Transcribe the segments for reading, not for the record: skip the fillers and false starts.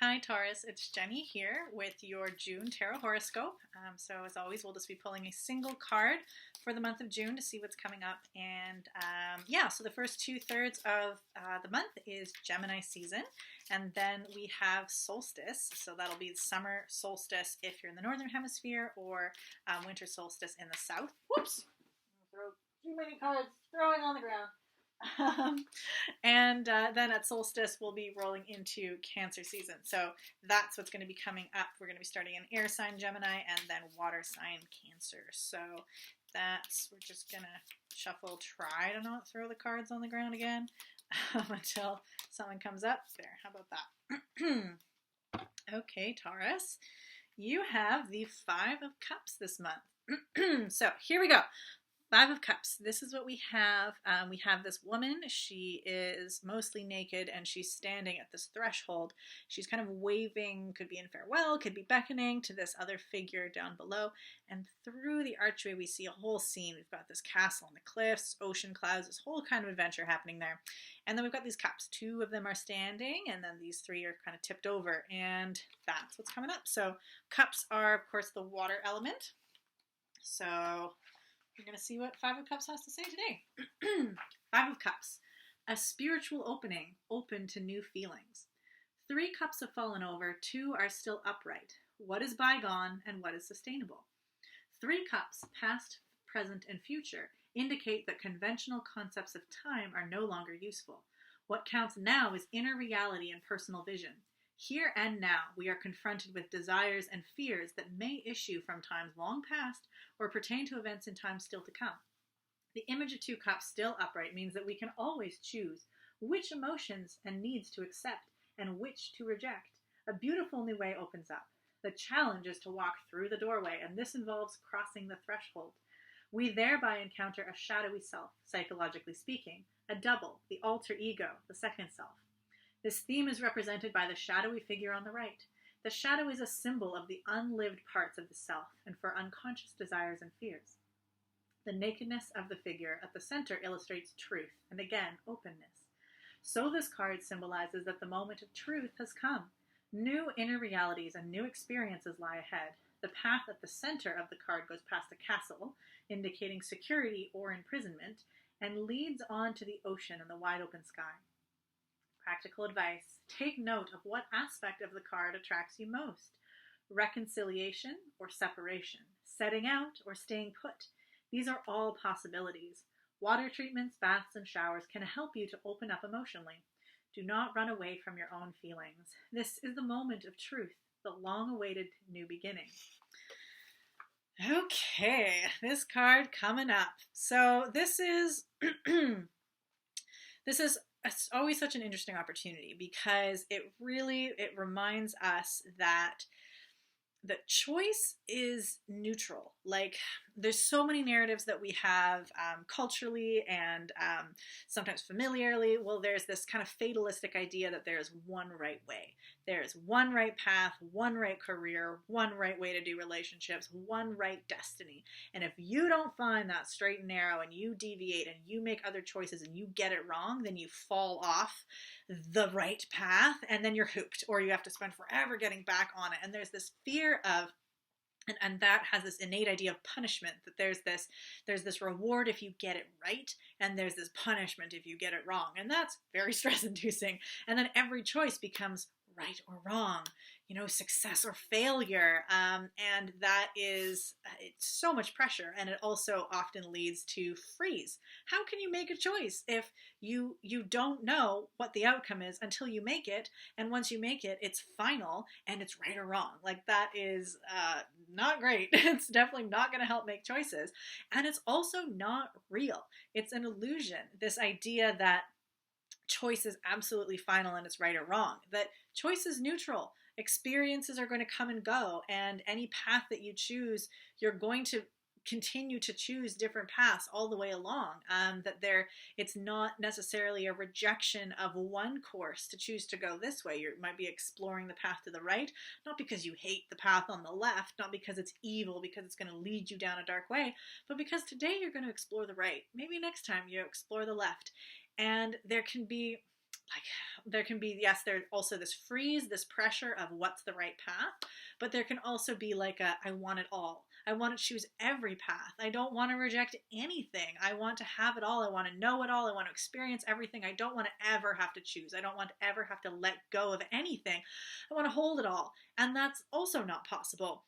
Hi Taurus, it's Jenny here with your June Tarot Horoscope. So as always, we'll just be pulling a single card for the month of June to see what's coming up. And so the first 2/3 of the month is Gemini season. And then we have solstice. So that'll be summer solstice if you're in the northern hemisphere, or winter solstice in the south. Whoops! Throw too many cards throwing on the ground. Then at solstice, we'll be rolling into Cancer season. So that's what's going to be coming up. We're going to be starting in air sign Gemini and then water sign Cancer. So we're just going to shuffle, try to not throw the cards on the ground again until something comes up. There, how about that? Okay, Taurus, you have the Five of Cups this month. So here we go. Five of Cups. This is what we have. We have this woman. She is mostly naked and she's standing at this threshold. She's kind of waving, could be in farewell, could be beckoning to this other figure down below. And through the archway, we see a whole scene. We've got this castle on the cliffs, ocean clouds, this whole kind of adventure happening there. And then we've got these cups. Two of them are standing and then these three are kind of tipped over. And that's what's coming up. So cups are, of course, the water element. So we're going to see what Five of Cups has to say today. Five of Cups. A spiritual opening, open to new feelings. 3 cups have fallen over, 2 are still upright. What is bygone and what is sustainable? 3 cups, past, present, and future, indicate that conventional concepts of time are no longer useful. What counts now is inner reality and personal vision. Here and now, we are confronted with desires and fears that may issue from times long past or pertain to events in time still to come. The image of 2 cups still upright means that we can always choose which emotions and needs to accept and which to reject. A beautiful new way opens up. The challenge is to walk through the doorway, and this involves crossing the threshold. We thereby encounter a shadowy self, psychologically speaking, a double, the alter ego, the second self. This theme is represented by the shadowy figure on the right. The shadow is a symbol of the unlived parts of the self and for unconscious desires and fears. The nakedness of the figure at the center illustrates truth and, again, openness. So this card symbolizes that the moment of truth has come. New inner realities and new experiences lie ahead. The path at the center of the card goes past a castle, indicating security or imprisonment, and leads on to the ocean and the wide open sky. Practical advice. Take note of what aspect of the card attracts you most. Reconciliation or separation. Setting out or staying put. These are all possibilities. Water treatments, baths, and showers can help you to open up emotionally. Do not run away from your own feelings. This is the moment of truth, the long-awaited new beginning. Okay, this card coming up. So this is it's always such an interesting opportunity because it reminds us that choice is neutral. Like, there's so many narratives that we have culturally and sometimes familiarly. Well, there's this kind of fatalistic idea that there's one right way. There's one right path, one right career, one right way to do relationships, one right destiny. And if you don't find that straight and narrow and you deviate and you make other choices and you get it wrong, then you fall off the right path and then you're hooked, or you have to spend forever getting back on it. And there's this fear of, and that has this innate idea of punishment, that there's this reward if you get it right, and there's this punishment if you get it wrong. And that's very stress inducing. And then every choice becomes right or wrong, success or failure. And that is, it's so much pressure. And it also often leads to freeze. How can you make a choice if you don't know what the outcome is until you make it? And once you make it, it's final and it's right or wrong. Like, that is not great. It's definitely not going to help make choices. And it's also not real. It's an illusion. This idea that choice is absolutely final and it's right or wrong, that choice is neutral. Experiences are going to come and go, and any path that you choose, you're going to continue to choose different paths all the way along. It's not necessarily a rejection of one course to choose to go this way. You might be exploring the path to the right, not because you hate the path on the left, not because it's evil, because it's going to lead you down a dark way, but because today you're going to explore the right. Maybe next time you explore the left. And there can be like, there can be, yes, there's also this freeze, this pressure of what's the right path, but there can also be like I want it all. I want to choose every path. I don't want to reject anything. I want to have it all. I want to know it all. I want to experience everything. I don't want to ever have to choose. I don't want to ever have to let go of anything. I want to hold it all. And that's also not possible.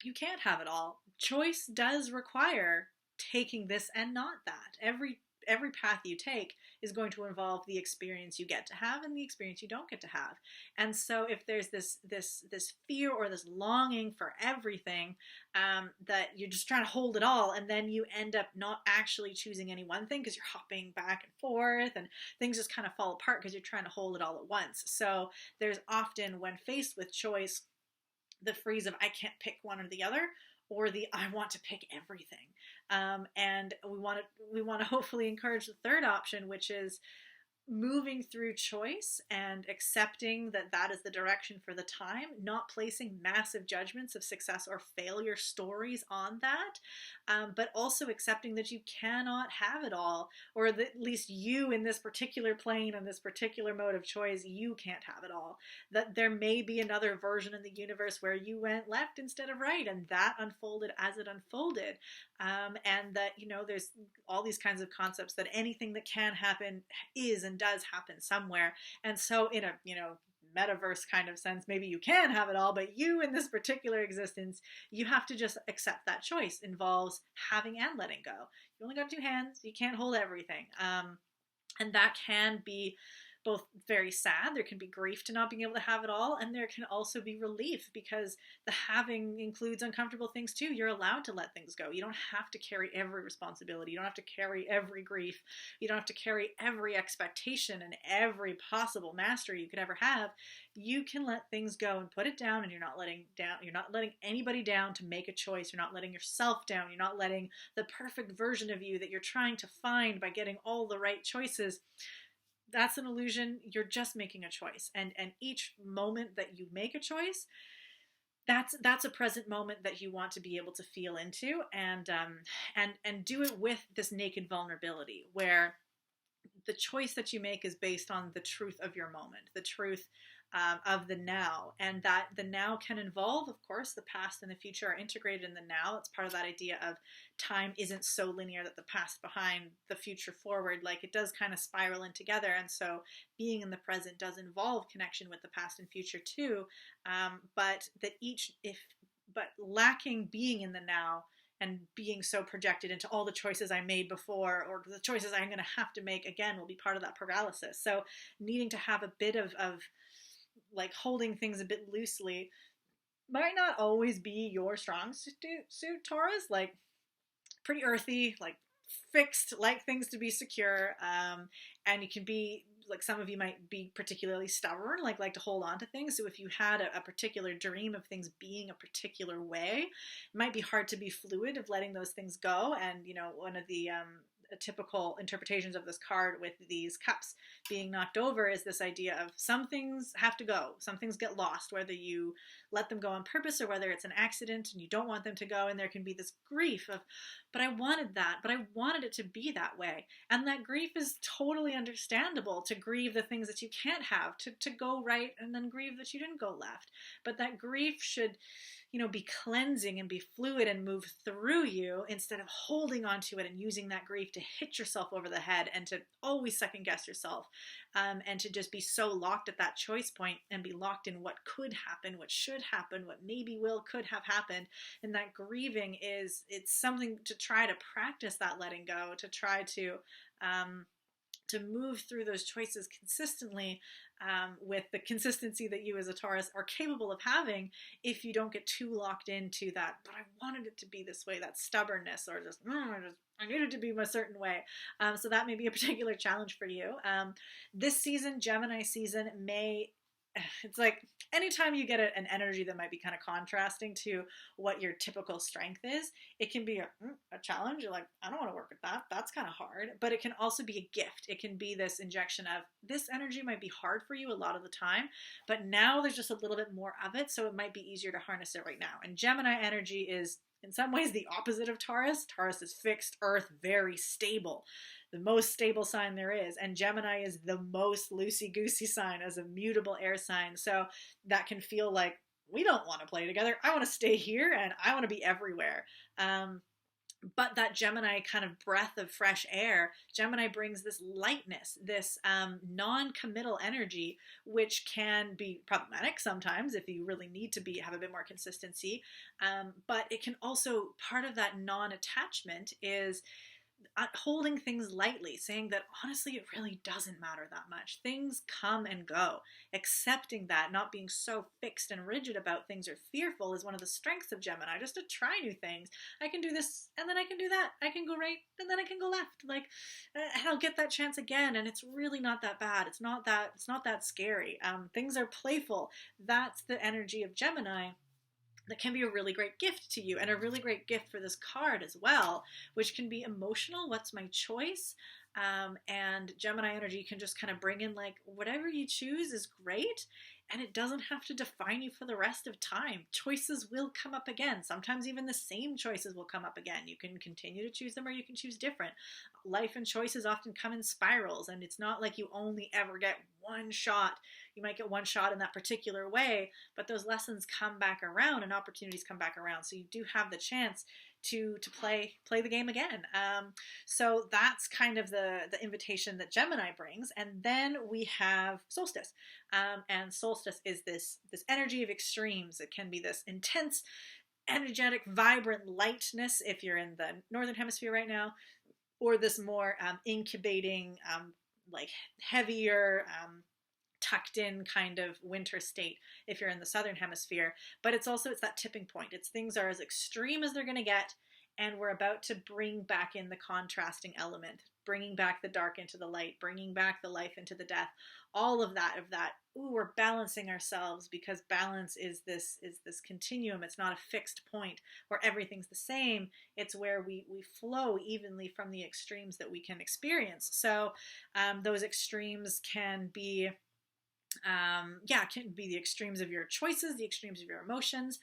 You can't have it all. Choice does require taking this and not that. Every path you take is going to involve the experience you get to have and the experience you don't get to have. And so if there's this fear or this longing for everything, that you're just trying to hold it all, and then you end up not actually choosing any one thing because you're hopping back and forth and things just kind of fall apart because you're trying to hold it all at once. So there's often, when faced with choice, the freeze of I can't pick one or the other, or the I want to pick everything. And we want to hopefully encourage the third option, which is moving through choice and accepting that that is the direction for the time, not placing massive judgments of success or failure stories on that, but also accepting that you cannot have it all, or that at least you in this particular plane and this particular mode of choice, you can't have it all. That there may be another version in the universe where you went left instead of right, and that unfolded as it unfolded. And that, there's all these kinds of concepts that anything that can happen is and does happen somewhere. And so in a, metaverse kind of sense, maybe you can have it all, but you in this particular existence, you have to just accept that choice involves having and letting go. You only got two hands. You can't hold everything. And that can be both very sad. There can be grief to not being able to have it all, and there can also be relief because the having includes uncomfortable things too. You're allowed to let things go. You don't have to carry every responsibility. You don't have to carry every grief. You don't have to carry every expectation and every possible mastery you could ever have. You can let things go and put it down, and you're not letting anybody down to make a choice. You're not letting yourself down. You're not letting the perfect version of you that you're trying to find by getting all the right choices. That's an illusion. You're just making a choice. And each moment that you make a choice, that's a present moment that you want to be able to feel into, and do it with this naked vulnerability where the choice that you make is based on the truth of your moment, the truth of the now, and that the now can involve, of course, the past and the future are integrated in the now. It's part of that idea of time isn't so linear that the past behind, the future forward, like it does kind of spiral in together. And so being in the present does involve connection with the past and future too, but lacking being in the now and being so projected into all the choices I made before or the choices I'm going to have to make again will be part of that paralysis. So needing to have a bit of like holding things a bit loosely might not always be your strong suit, Taurus. Like pretty earthy, like fixed, like things to be secure. And you can be like, some of you might be particularly stubborn, like to hold on to things. So if you had a particular dream of things being a particular way, it might be hard to be fluid of letting those things go. And, one of the typical interpretations of this card with these cups being knocked over is this idea of some things have to go, some things get lost, whether you let them go on purpose or whether it's an accident and you don't want them to go. And there can be this grief of, but I wanted that, but I wanted it to be that way. And that grief is totally understandable, to grieve the things that you can't have, to go right and then grieve that you didn't go left. But that grief should be cleansing and be fluid and move through you instead of holding on to it and using that grief to hit yourself over the head and to always second guess yourself, and to just be so locked at that choice point and be locked in what could happen, what should happen, what maybe could have happened. And that grieving it's something to try to practice, that letting go, to try to move through those choices consistently, with the consistency that you as a Taurus are capable of having, if you don't get too locked into that, but I wanted it to be this way, that stubbornness, or just, I need it to be a certain way. So that may be a particular challenge for you. This season, Gemini season, it's like anytime you get an energy that might be kind of contrasting to what your typical strength is, it can be a challenge. You're like, I don't want to work with that. That's kind of hard. But it can also be a gift. It can be this injection of, this energy might be hard for you a lot of the time, but now there's just a little bit more of it. So it might be easier to harness it right now. And Gemini energy is in some ways the opposite of Taurus. Taurus is fixed earth, very stable, the most stable sign there is. And Gemini is the most loosey-goosey sign as a mutable air sign. So that can feel like, we don't want to play together. I want to stay here and I want to be everywhere. But that Gemini kind of breath of fresh air, Gemini brings this lightness, this non-committal energy, which can be problematic sometimes if you really need to have a bit more consistency. But it can also, part of that non-attachment is holding things lightly, saying that honestly it really doesn't matter that much. Things come and go. Accepting that, not being so fixed and rigid about things or fearful, is one of the strengths of Gemini. Just to try new things. I can do this and then I can do that. I can go right and then I can go left. Like, and I'll get that chance again, and it's really not that bad. It's not that scary. Things are playful. That's the energy of Gemini. That can be a really great gift to you, and a really great gift for this card as well, which can be emotional. What's my choice? And Gemini energy can just kind of bring in, like, whatever you choose is great, and it doesn't have to define you for the rest of time. Choices will come up again. Sometimes even the same choices will come up again. You can continue to choose them, or you can choose different. Life and choices often come in spirals, and it's not like you only ever get one shot. You might get one shot in that particular way, but those lessons come back around and opportunities come back around. So you do have the chance to play the game again. So that's kind of the invitation that Gemini brings. And then we have solstice. And solstice is this energy of extremes. It can be this intense, energetic, vibrant lightness if you're in the northern hemisphere right now, or this more incubating, like heavier, tucked in kind of winter state if you're in the southern hemisphere. But it's that tipping point. It's things are as extreme as they're going to get, and we're about to bring back in the contrasting element, bringing back the dark into the light, bringing back the life into the death, all of that. Ooh, we're balancing ourselves, because balance is this continuum. It's not a fixed point where everything's the same. It's where we flow evenly from the extremes that we can experience. So those extremes can be can be the extremes of your choices, the extremes of your emotions.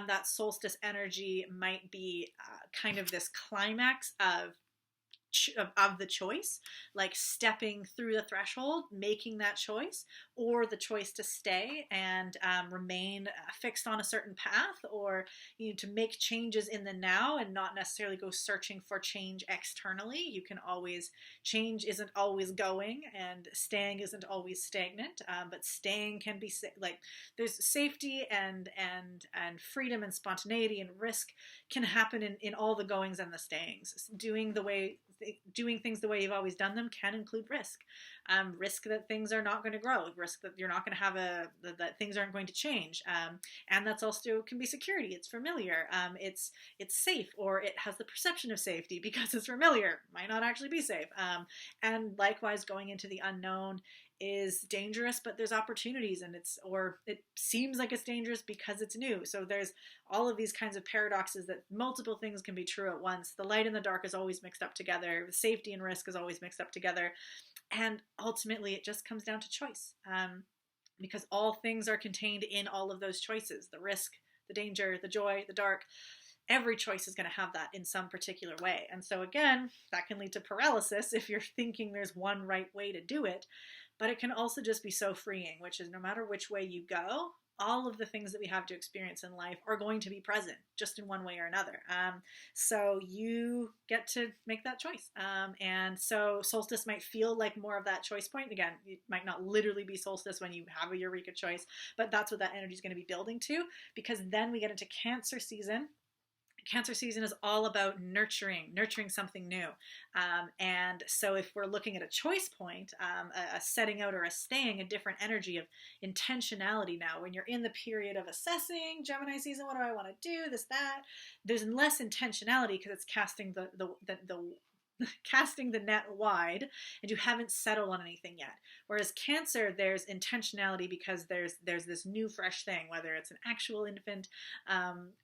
That solstice energy might be kind of this climax of the choice, like stepping through the threshold, making that choice, or the choice to stay and remain fixed on a certain path, or to make changes in the now and not necessarily go searching for change externally. You can always, change isn't always going, and staying isn't always stagnant, but staying can be like, there's safety and freedom and spontaneity and risk can happen in all the goings and the stayings. Doing things the way you've always done them can include risk. Risk that things are not going to grow, risk that you're not going to have that things aren't going to change. And that's also can be security. It's familiar. It's safe, or it has the perception of safety because it's familiar. Might not actually be safe. And likewise, going into the unknown is dangerous, but there's opportunities, and it seems like it's dangerous because it's new. So there's all of these kinds of paradoxes that multiple things can be true at once. The light and the dark is always mixed up together. The safety and risk is always mixed up together. And ultimately it just comes down to choice, because all things are contained in all of those choices: the risk, the danger, the joy, the dark. Every choice is going to have that in some particular way. And so again, that can lead to paralysis if you're thinking there's one right way to do it. But it can also just be so freeing, which is no matter which way you go, all of the things that we have to experience in life are going to be present, just in one way or another. So you get to make that choice. And so solstice might feel like more of that choice point. Again, it might not literally be solstice when you have a eureka choice, but that's what that energy is going to be building to, because then we get into Cancer season. Cancer season is all about nurturing something new. And so if we're looking at a choice point, a setting out or a staying, a different energy of intentionality now, when you're in the period of assessing Gemini season, what do I want to do, this, that, there's less intentionality because it's casting casting the net wide, and you haven't settled on anything yet. Whereas Cancer, there's intentionality because there's this new fresh thing, whether it's an actual infant,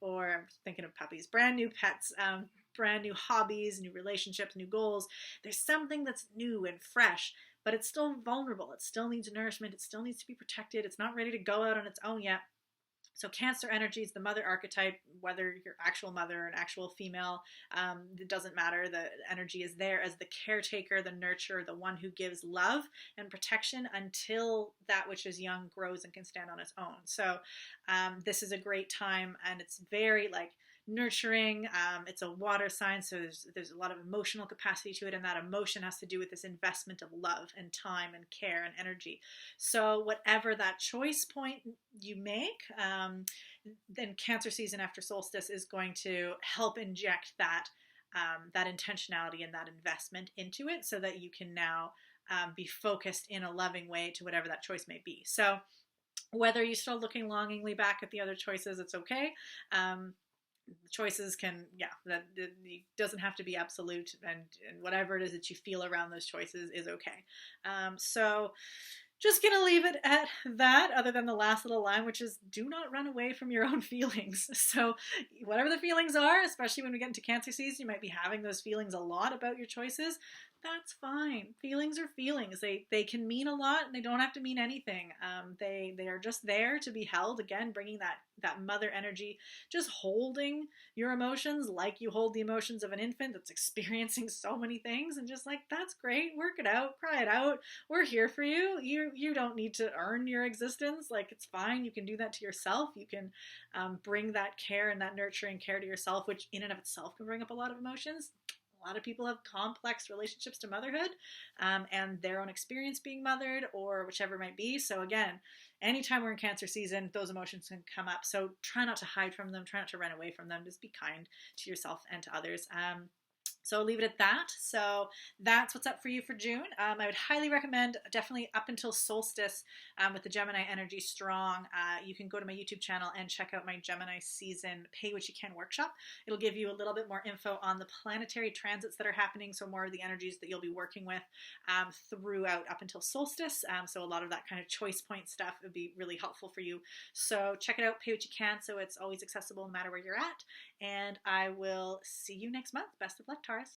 or I'm thinking of puppies, brand new pets, brand new hobbies, new relationships, new goals. There's something that's new and fresh, but it's still vulnerable. It still needs nourishment. It still needs to be protected. It's not ready to go out on its own yet. So Cancer energy is the mother archetype, whether you're actual mother or an actual female, it doesn't matter. The energy is there as the caretaker, the nurturer, the one who gives love and protection until that which is young grows and can stand on its own. So this is a great time, and it's very like nurturing. It's a water sign, so there's a lot of emotional capacity to it, and that emotion has to do with this investment of love and time and care and energy. So whatever that choice point you make, then Cancer season after solstice is going to help inject that that intentionality and that investment into it, so that you can now be focused in a loving way to whatever that choice may be. So whether you're still looking longingly back at the other choices, it's okay. Choices can, that it doesn't have to be absolute, and whatever it is that you feel around those choices is okay. So just gonna leave it at that, other than the last little line, which is do not run away from your own feelings. So whatever the feelings are, especially when we get into Cancer season, you might be having those feelings a lot about your choices. That's fine. Feelings are feelings. They can mean a lot, and they don't have to mean anything. They are just there to be held. Again, bringing that mother energy, just holding your emotions like you hold the emotions of an infant that's experiencing so many things, and just like, that's great. Work it out. Cry it out. We're here for you. You don't need to earn your existence. Like, it's fine. You can do that to yourself. You can bring that care and that nurturing care to yourself, which in and of itself can bring up a lot of emotions. A lot of people have complex relationships to motherhood and their own experience being mothered, or whichever it might be. So again, anytime we're in Cancer season, those emotions can come up. So try not to hide from them. Try not to run away from them. Just be kind to yourself and to others. So I'll leave it at that. So that's what's up for you for June. I would highly recommend, definitely up until solstice, with the Gemini energy strong, you can go to my YouTube channel and check out my Gemini season Pay What You Can workshop. It'll give you a little bit more info on the planetary transits that are happening, so more of the energies that you'll be working with throughout up until solstice. So a lot of that kind of choice point stuff would be really helpful for you. So check it out, Pay What You Can, so it's always accessible no matter where you're at. And I will see you next month. Best of luck, Taurus.